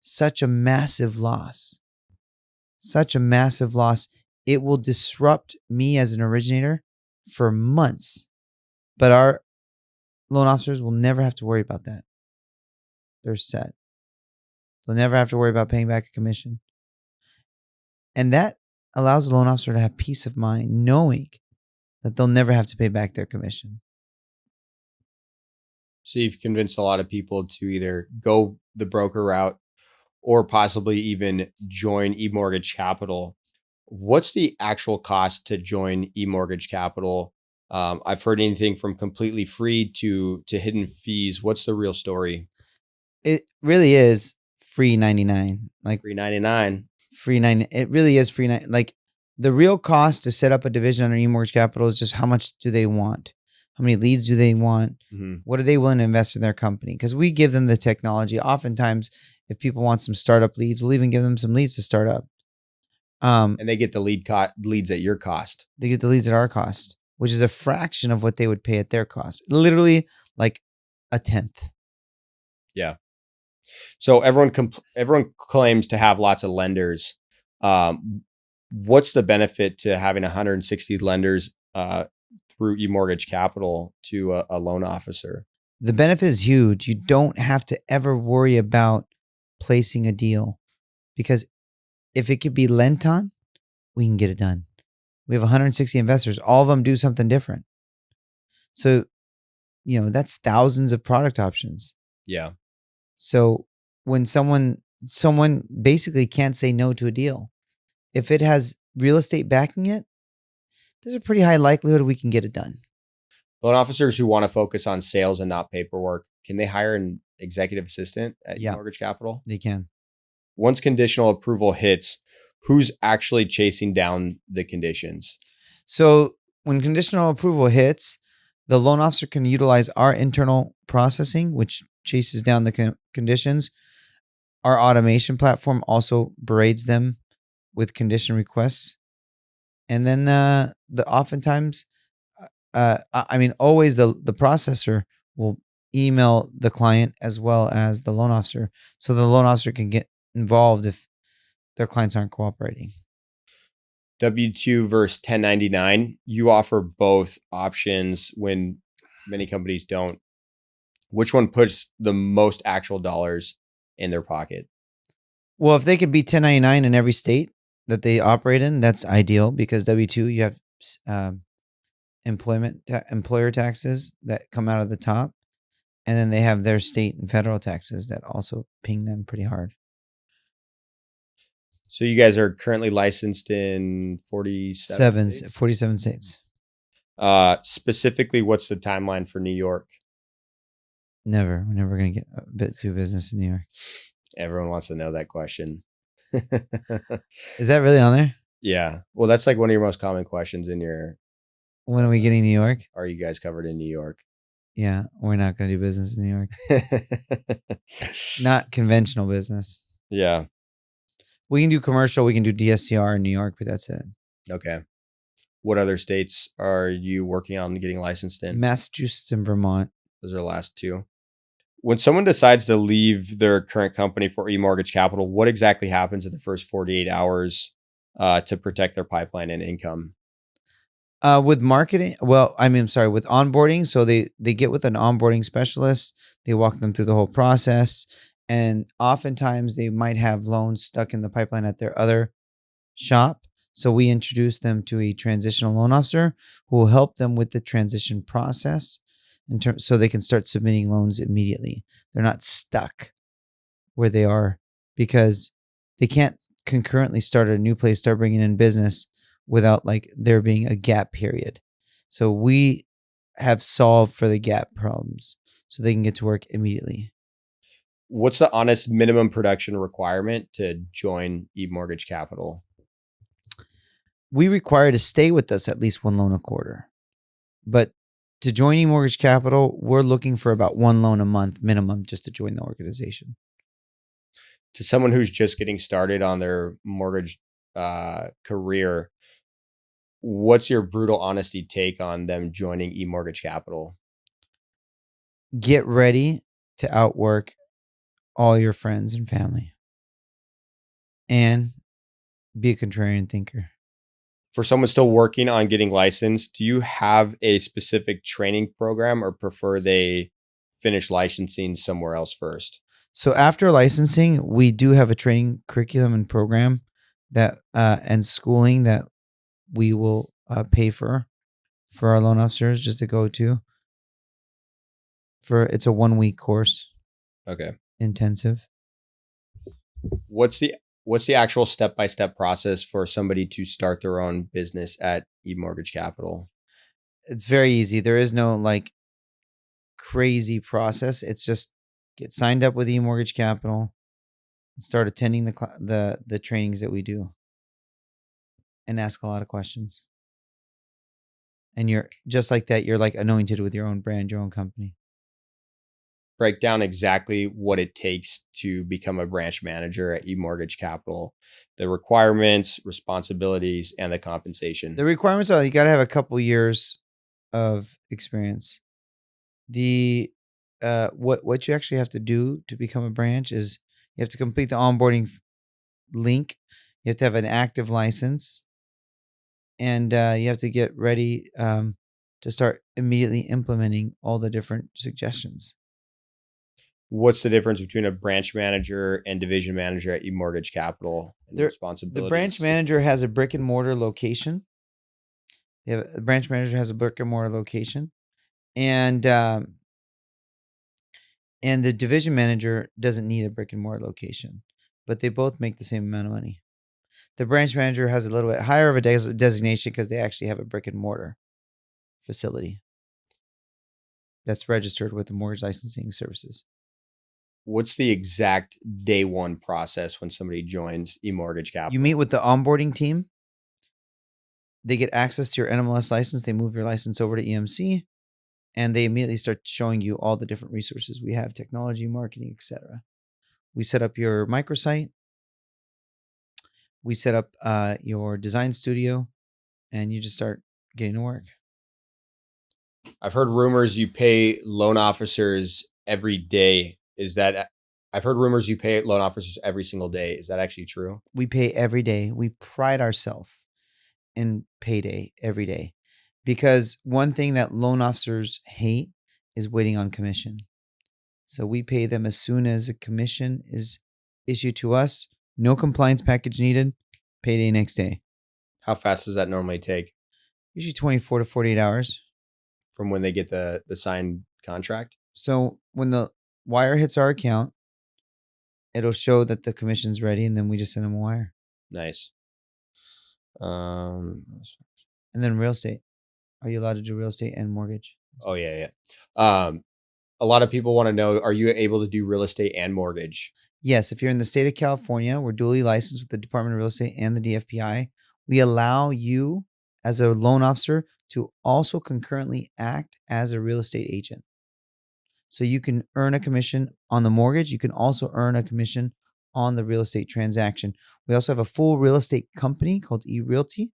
such a massive loss. Such a massive loss. It will disrupt me as an originator for months. But our loan officers will never have to worry about that. They're set. They'll never have to worry about paying back a commission. And that allows the loan officer to have peace of mind, knowing that they'll never have to pay back their commission. So you've convinced a lot of people to either go the broker route or possibly even join eMortgage Capital. What's the actual cost to join eMortgage Capital I've heard anything from completely free to hidden fees. What's the real story? It really is free 99. Like Free 99. free 9. It really is free 9. Like the real cost to set up a division under eMortgage Capital is just how much do they want? How many leads do they want? Mm-hmm. What are they willing to invest in their company? Because we give them the technology. Oftentimes, if people want some startup leads, we'll even give them some leads to start up. And they get the leads at your cost. They get the leads at our cost, which is a fraction of what they would pay at their cost. Literally like a tenth. Yeah. So everyone claims to have lots of lenders. What's the benefit to having 160 lenders through eMortgage Capital to a loan officer? The benefit is huge. You don't have to ever worry about placing a deal because if it could be lent on, we can get it done. We have 160 investors. All of them do something different. So, that's thousands of product options. Yeah. So when someone basically can't say no to a deal, if it has real estate backing it, there's a pretty high likelihood we can get it done. Loan officers who want to focus on sales and not paperwork, can they hire an executive assistant at eMortgage Capital? They can. Once conditional approval hits, who's actually chasing down the conditions? So when conditional approval hits, the loan officer can utilize our internal processing, which chases down the conditions. Our automation platform also braids them with condition requests. And then oftentimes, always the processor will email the client as well as the loan officer. So the loan officer can get involved if their clients aren't cooperating. W-2 versus 1099, you offer both options when many companies don't. Which one puts the most actual dollars in their pocket? Well, if they could be 1099 in every state that they operate in, that's ideal because W-2, you have employer taxes that come out of the top. And then they have their state and federal taxes that also ping them pretty hard. So you guys are currently licensed in 47 states? 47 states. Specifically, what's the timeline for New York? Never. We're never going to do business in New York. Everyone wants to know that question. Is that really on there? Yeah. Well, that's like one of your most common questions in your... When are we getting New York? Are you guys covered in New York? Yeah. We're not going to do business in New York. Not conventional business. Yeah. We can do commercial. We can do DSCR in New York, but that's it. Okay. What other states are you working on getting licensed in? Massachusetts and Vermont. Those are the last two. When someone decides to leave their current company for eMortgage Capital, what exactly happens in the first 48 hours to protect their pipeline and income? With marketing, with onboarding. So they get with an onboarding specialist. They walk them through the whole process. And oftentimes they might have loans stuck in the pipeline at their other shop. So we introduce them to a transitional loan officer who will help them with the transition process so they can start submitting loans immediately. They're not stuck where they are because they can't concurrently start a new place, start bringing in business without there being a gap period. So we have solved for the gap problems so they can get to work immediately. What's the honest minimum production requirement to join eMortgage Capital? We require to stay with us at least one loan a quarter. But to join eMortgage Capital, we're looking for about one loan a month minimum just to join the organization. To someone who's just getting started on their mortgage career, what's your brutal honesty take on them joining eMortgage Capital? Get ready to outwork all your friends and family and be a contrarian thinker. For someone still working on getting licensed, do you have a specific training program or prefer they finish licensing somewhere else first? So after licensing, we do have a training curriculum and program that and schooling that we will pay for our loan officers just to go to. It's a 1-week course. Okay. Intensive. What's the actual step-by-step process for somebody to start their own business at eMortgage Capital? It's very easy. There is no like crazy process. It's just get signed up with eMortgage Capital and start attending the trainings that we do and ask a lot of questions. And you're just like that. You're like anointed with your own brand, your own company. Break down exactly what it takes to become a branch manager at eMortgage Capital, the requirements, responsibilities, and the compensation. The requirements are you got to have a couple years of experience. The what you actually have to do to become a branch is you have to complete the onboarding link. You have to have an active license, and you have to get ready to start immediately implementing all the different suggestions. What's the difference between a branch manager and division manager at eMortgage Capital and the The responsibilities? branch manager has a brick and mortar location. The branch manager has a brick and mortar location, and the division manager doesn't need a brick and mortar location, but they both make the same amount of money. The branch manager has a little bit higher of a designation because they actually have a brick and mortar facility that's registered with the mortgage licensing services. What's the exact day one process when somebody joins eMortgage Capital? You meet with the onboarding team. They get access to your NMLS license. They move your license over to EMC, and they immediately start showing you all the different resources we have: technology, marketing, etc. We set up your microsite. We set up your design studio, and you just start getting to work. I've heard rumors you pay loan officers every day. I've heard rumors you pay loan officers every single day. Is that actually true? We pay every day. We pride ourselves in payday every day, because one thing that loan officers hate is waiting on commission. So we pay them as soon as a commission is issued to us. No compliance package needed. Payday next day. How fast does that normally take Usually 24 to 48 hours. from when they get the signed contract? So when the wire hits our account, it'll show that the commission's ready, and then we just send them a wire. Nice. And then real estate. Are you allowed to do real estate and mortgage? Oh yeah. A lot of people want to know, are you able to do real estate and mortgage? Yes, if you're in the state of California, we're duly licensed with the Department of Real Estate and the DFPI. We allow you as a loan officer to also concurrently act as a real estate agent. So you can earn a commission on the mortgage. You can also earn a commission on the real estate transaction. We also have a full real estate company called eRealty,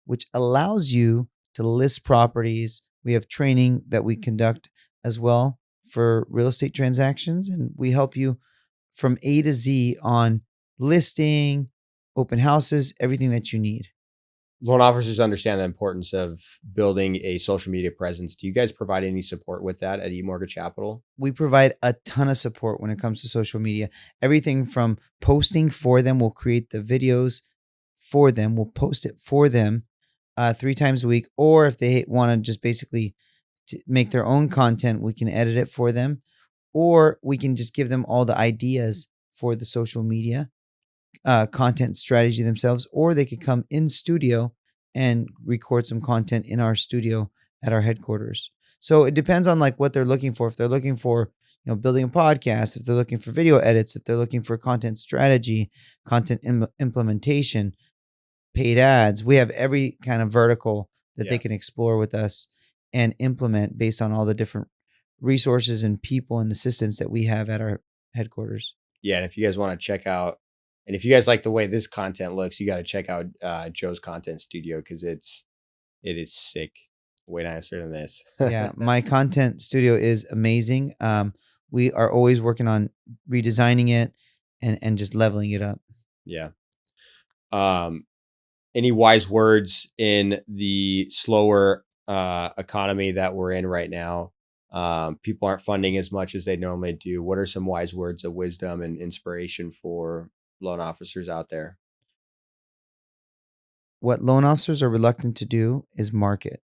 which allows you to list properties. We have training that we conduct as well for real estate transactions, and we help you from A to Z on listing, open houses, everything that you need. Loan officers understand the importance of building a social media presence. Do you guys provide any support with that at eMortgage Capital? We provide a ton of support when it comes to social media. Everything from posting for them, we'll create the videos for them, we'll post it for them 3 times a week. Or if they want to just basically make their own content, we can edit it for them. Or we can just give them all the ideas for the social media content strategy themselves, or they could come in studio and record some content in our studio at our headquarters. So it depends on like what they're looking for. If they're looking for, building a podcast, if they're looking for video edits, if they're looking for content strategy, content implementation, paid ads, we have every kind of vertical that they can explore with us and implement based on all the different resources and people and assistants that we have at our headquarters. Yeah, and if you guys want to check out, and if you guys like the way this content looks, you got to check out Joe's content studio, because it is sick, way nicer than this. Yeah, my content studio is amazing. We are always working on redesigning it and just leveling it up. Yeah. Any wise words in the slower economy that we're in right now? People aren't funding as much as they normally do. What are some wise words of wisdom and inspiration for loan officers out there? What loan officers are reluctant to do is market.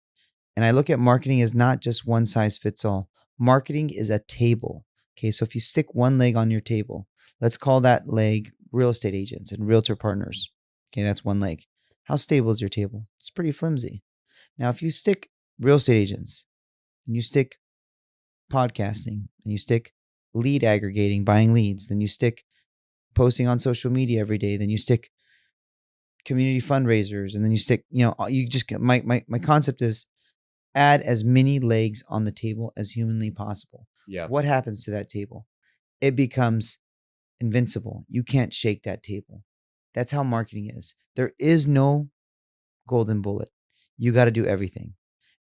And I look at marketing as not just one size fits all. Marketing is a table. Okay, so if you stick one leg on your table, let's call that leg real estate agents and realtor partners. Okay, that's one leg. How stable is your table? It's pretty flimsy. Now, if you stick real estate agents, and you stick podcasting, and you stick lead aggregating, buying leads, then you stick posting on social media every day, then you stick community fundraisers, and then you stick, you just get my concept is add as many legs on the table as humanly possible. Yeah. What happens to that table? It becomes invincible. You can't shake that table. That's how marketing is. There is no golden bullet. You got to do everything.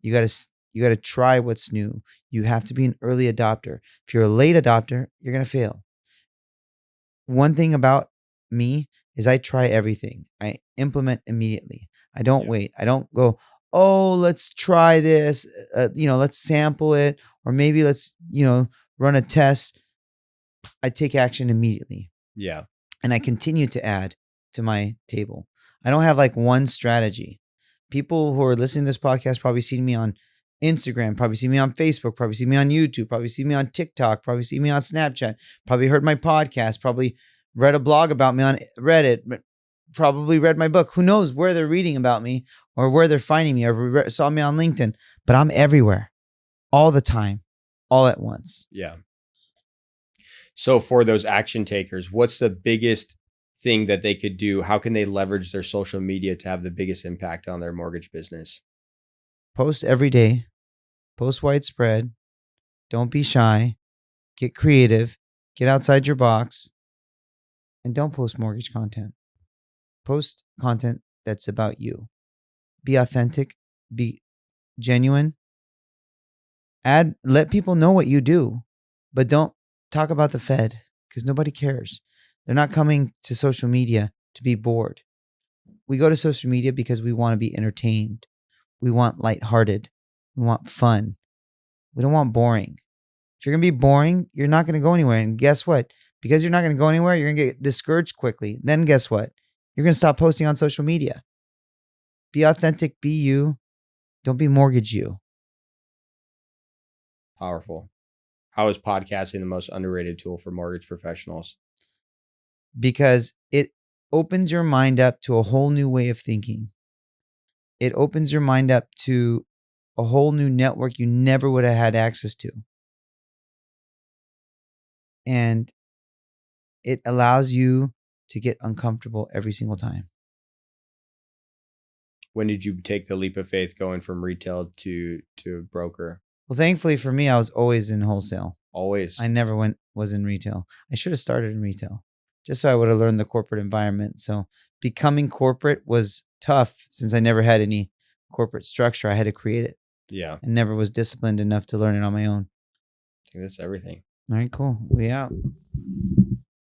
You got to try what's new. You have to be an early adopter. If you're a late adopter, you're going to fail. One thing about me is I try everything. I implement immediately. I don't wait. I don't go, oh, let's try this. Let's sample it, or maybe let's, run a test. I take action immediately. Yeah. And I continue to add to my table. I don't have like one strategy. People who are listening to this podcast probably see me on Instagram, probably see me on Facebook, probably see me on YouTube, probably see me on TikTok, probably see me on Snapchat, probably heard my podcast, probably read a blog about me on Reddit, probably read my book. Who knows where they're reading about me or where they're finding me, or saw me on LinkedIn, but I'm everywhere all the time, all at once. Yeah. So for those action takers, what's the biggest thing that they could do? How can they leverage their social media to have the biggest impact on their mortgage business? Post every day, post widespread, don't be shy, get creative, get outside your box, and don't post mortgage content. Post content that's about you. Be authentic, be genuine. Let people know what you do, but don't talk about the Fed, because nobody cares. They're not coming to social media to be bored. We go to social media because we want to be entertained. We want lighthearted. We want fun. We don't want boring. If you're going to be boring, you're not going to go anywhere. And guess what? Because you're not going to go anywhere, you're going to get discouraged quickly. Then guess what? You're going to stop posting on social media. Be authentic. Be you. Don't be mortgage you. Powerful. How is podcasting the most underrated tool for mortgage professionals? Because it opens your mind up to a whole new way of thinking. It opens your mind up to a whole new network you never would have had access to. And it allows you to get uncomfortable every single time. When did you take the leap of faith going from retail to broker? Well, thankfully for me, I was always in wholesale. Always. I never was in retail. I should have started in retail just so I would have learned the corporate environment. So becoming corporate was tough since I never had any corporate structure. I had to create it. Yeah. And never was disciplined enough to learn it on my own. I think that's everything. All right, cool. We out.